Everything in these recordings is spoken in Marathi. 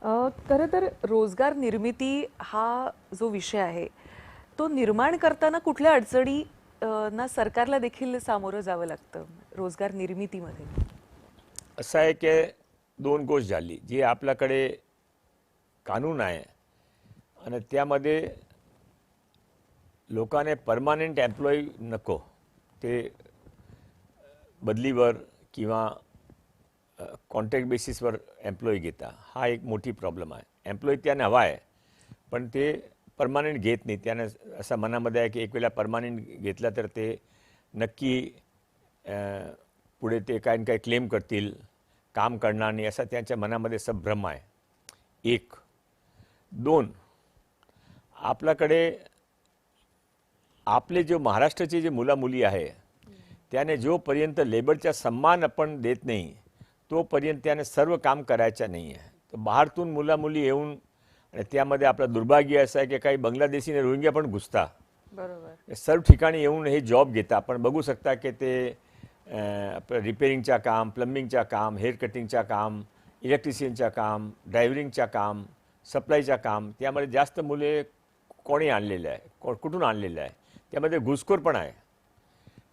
खरं तर रोजगार निर्मिती हा जो विषय आहे तो निर्माण करताना कुठल्या अडचणी ना सरकारला देखील सामोरं जावं लागतं रोजगार निर्मितीमध्ये. असं आहे की दोन गोष्ट झाली जी आपल्याकडे कानून आहे आणि त्यामध्ये लोकांना परमानंट एम्प्लॉई नको, ते बदलीवर किंवा कॉन्ट्रॅक्ट बेसिसवर एम्प्लॉई घेता. हा एक मोठी प्रॉब्लेम आहे. एम्प्लॉई त्याने हवा आहे पण ते परमानंट घेत नाही. त्याने असं मनामध्ये आहे की एक वेळा परमानंट घेतला तर ते नक्की पुढे ते काही ना काही क्लेम करतील, काम करणार नाही, असा त्यांच्या मनामध्ये संभ्रम आहे. एक. दोन, आपल्याकडे आपले जो महाराष्ट्राचे जे मुलामुली आहे त्याने जोपर्यंत लेबरचा सन्मान आपण देत नाही तोपर्यंत त्याने सर्व काम करायचं नाही आहे. तर बाहेरतून मुलामुली येऊन आणि त्यामध्ये आपलं दुर्भाग्य असं आहे की काही बांगलादेशी आणि रोहिंग्या पण घुसता. बरोबर. सर्व ठिकाणी येऊन हे जॉब घेता. आपण बघू शकता की ते आपलं रिपेरिंगचं काम, प्लंबिंगचं काम, हेअर कटिंगचं काम, इलेक्ट्रिशियनचं काम, ड्रायव्हरिंगचं काम, सप्लायचं काम, त्यामध्ये जास्त मुले कोणी आणलेलं आहे, कुठून आणलेलं आहे, त्यामध्ये घुसखोर पण आहे.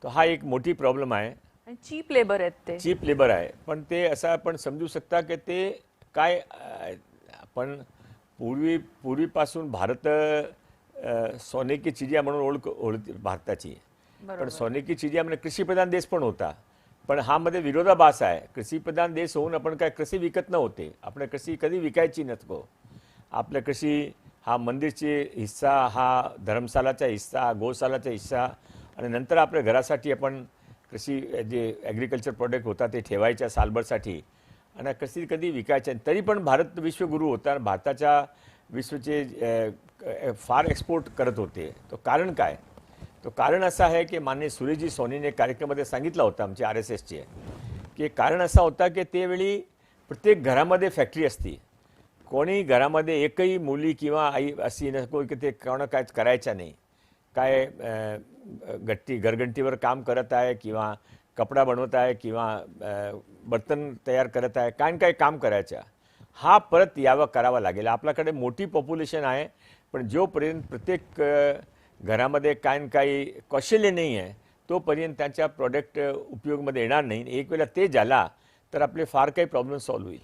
तर हा एक मोठी प्रॉब्लेम आहे. आणि चीप लेबर आहेत ते. चीप लेबर आहे. पण ते असं आपण समजू शकता की ते काय आपण पूर्वीपासून भारत सोने की चिडिया म्हणून ओळख भारताची. पण सोने की चिडिया म्हणजे कृषीप्रधान देश पण होता. पण हा मध्ये विरोधाभास आहे. कृषीप्रधान देश होऊन आपण काय कृषी विकत नव्हते. आपण कृषी कधी विकायची नको. आपल्या कृषी हा मंदिरचे हिस्सा, हा धर्मशालाचा हिस्सा, गोशालाचा हिस्सा आणि नंतर आपल्या घरासाठी आपण कृषी जे ॲग्रिकल्चर प्रोडक्ट होता ते ठेवायच्या सालभरसाठी आणि कृषी कधी विकायच्या. तरी पण भारत विश्वगुरू होता. भारताच्या विश्वचे फार एक्सपोर्ट करत होते. तो कारण काय? तो कारण असं आहे की माननीय सुरेशजी सोनीने कार्यक्रमामध्ये सांगितलं होतं आमच्या RSSचे की कारण असा होता की त्यावेळी प्रत्येक घरामध्ये फॅक्टरी असती. कोणी घरामध्ये एकही मुली किंवा आई अशी नको की ते कोणा काय करायचं नाही. काय घरगंटीवर काम करत आहे किंवा कपडा बनवत आहे किंवा बर्तन तयार करत आहे, काय काय काम करायचं. हा परत यावं करावा लागेल. आपल्याकडे मोठी पॉप्युलेशन आहे पण जोपर्यंत प्रत्येक घरामध्ये काय ना काही कौशल्य नाही आहे तोपर्यंत त्यांच्या प्रॉडक्ट उपयोगमध्ये येणार नाही. एक वेळा ते झाला तर आपले फार काही प्रॉब्लेम सॉल्व्ह होईल.